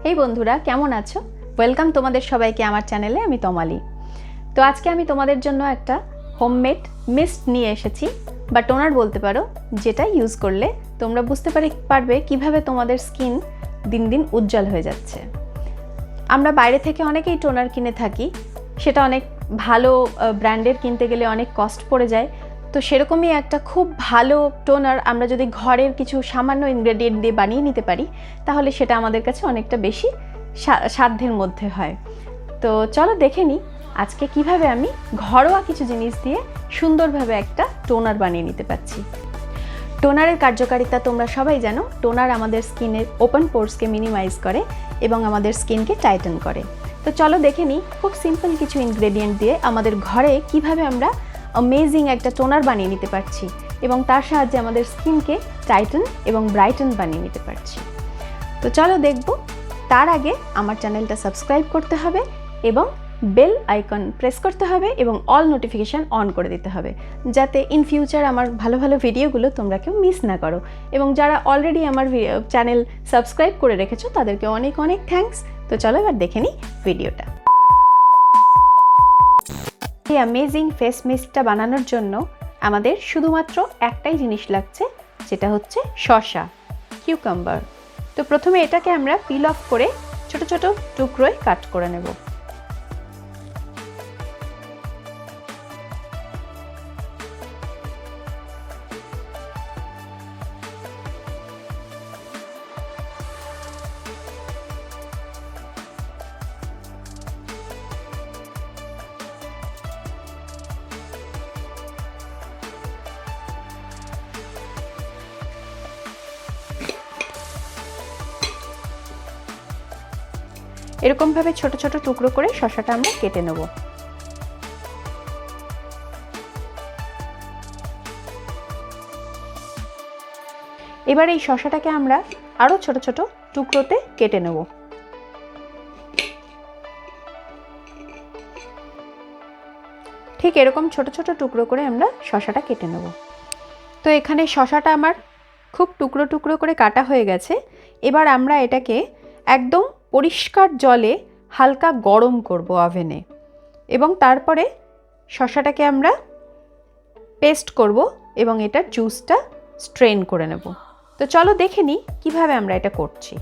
এই বন্ধুরা কেমন আছো? ওয়েলকাম তোমাদের সবাইকে আমার চ্যানেলে। আমি তমালি। তো আজকে আমি তোমাদের জন্য একটা হোমমেড মিস্ট নিয়ে এসেছি, বা টোনার বলতে পারো, যেটা ইউজ করলে তোমরা বুঝতে পারবে কিভাবে তোমাদের স্কিন দিন দিন উজ্জ্বল হয়ে যাচ্ছে। আমরা বাইরে থেকে অনেকেই টোনার কিনে থাকি, সেটা অনেক ভালো ব্র্যান্ডের কিনতে গেলে অনেক কস্ট পড়ে যায়। তো সেরকমই একটা খুব ভালো টোনার আমরা যদি ঘরের কিছু সামান্য ইনগ্রেডিয়েন্ট দিয়ে বানিয়ে নিতে পারি, তাহলে সেটা আমাদের কাছে অনেকটা বেশি সাধ্যের মধ্যে হয়। তো চলো দেখে নিই আজকে কিভাবে আমি ঘরোয়া কিছু জিনিস দিয়ে সুন্দরভাবে একটা টোনার বানিয়ে নিতে পারছি। টোনারের কার্যকারিতা তোমরা সবাই জানো। টোনার আমাদের স্কিনের ওপেন পোরসকে মিনিমাইজ করে এবং আমাদের স্কিনকে টাইটেন করে। তো চলো দেখে নিই খুব সিম্পল কিছু ইনগ্রেডিয়েন্ট দিয়ে আমাদের ঘরে কিভাবে আমরা অ্যামেজিং একটা টোনার বানিয়ে নিতে পারছি এবং তার সাহায্যে আমাদের স্কিনকে টাইটেন এবং ব্রাইটেন বানিয়ে নিতে পারছি। তো চলো দেখব। তার আগে আমার চ্যানেলটা সাবস্ক্রাইব করতে হবে এবং বেল আইকন প্রেস করতে হবে এবং অল নোটিফিকেশান অন করে দিতে হবে, যাতে ইন ফিউচার আমার ভালো ভালো ভিডিওগুলো তোমরা কেউ মিস না করো। এবং যারা অলরেডি আমার চ্যানেল সাবস্ক্রাইব করে রেখেছো তাদেরকে অনেক অনেক থ্যাঙ্কস। তো চলো এবার দেখে নিই ভিডিওটা। এই অ্যামেজিং ফেস মিস্টটা বানানোর জন্য আমাদের শুধুমাত্র একটাই জিনিস লাগছে, যেটা হচ্ছে শসা, কিউকাম্বার। তো প্রথমে এটাকে আমরা পিল অফ করে ছোট ছোট টুকরোয় কাট করে নেব। এরকমভাবে ছোট ছোট টুকরো করে শসাটা আমরা কেটে নেব। এবার এই শসাটাকে আমরা আরো ছোট ছোট টুকরোতে কেটে নেব। ঠিক এরকম ছোট ছোট টুকরো করে আমরা শসাটা কেটে নেব। তো এখানে শসাটা আমার খুব টুকরো টুকরো করে কাটা হয়ে গেছে। এবার আমরা এটাকে একদম পরিষ্কার জলে হালকা গরম করব ওভেনে, এবং তারপরে শসাটাকে আমরা পেস্ট করব এবং এটার জুসটা স্ট্রেন করে নেব। তো চলো দেখে নিই কিভাবে আমরা এটা করছি।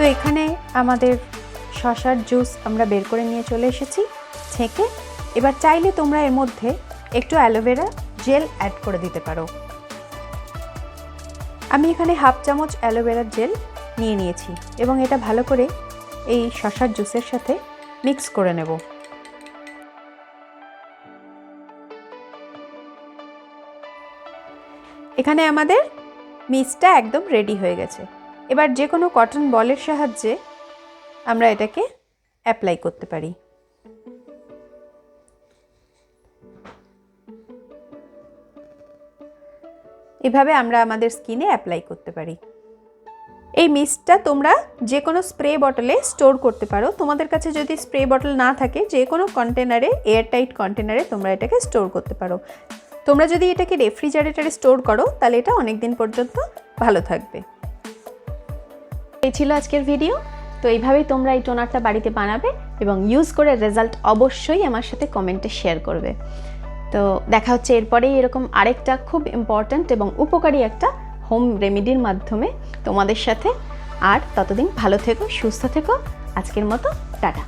তো এখানে আমাদের শসার জুস আমরা বের করে নিয়ে চলে এসেছি ছেঁকে। এবার চাইলে তোমরা এর মধ্যে একটু অ্যালোভেরা জেল অ্যাড করে দিতে পারো। আমি এখানে হাফ চামচ অ্যালোভেরার জেল নিয়ে নিয়েছি এবং এটা ভালো করে এই শসার জুসের সাথে মিক্স করে নেব। এখানে আমাদের মিক্সটা একদম রেডি হয়ে গেছে। এবার যে কোনো কটন বলের সাহায্যে আমরা এটাকে অ্যাপ্লাই করতে পারি। এভাবে আমরা আমাদের স্কিনে অ্যাপ্লাই করতে পারি। এই মিস্টটা তোমরা যে কোনো স্প্রে বটলে স্টোর করতে পারো। তোমাদের কাছে যদি স্প্রে বটল না থাকে, যে কোনো কন্টেনারে, এয়ারটাইট কন্টেনারে তোমরা এটাকে স্টোর করতে পারো। তোমরা যদি এটাকে রেফ্রিজারেটরে স্টোর করো তাহলে এটা অনেক দিন পর্যন্ত ভালো থাকবে। এই ছিল আজকের ভিডিও। তো এইভাবেই তোমরা এই টোনারটা বাড়িতে বানাবে এবং ইউজ করে রেজাল্ট অবশ্যই আমার সাথে কমেন্টে শেয়ার করবে। তো দেখা হচ্ছে এরপরেই এরকম আরেকটা খুব ইম্পর্ট্যান্ট এবং উপকারী একটা হোম রেমেডির মাধ্যমে তোমাদের সাথে। আর ততদিন ভালো থেকো, সুস্থ থেকো। আজকের মতো টাটা।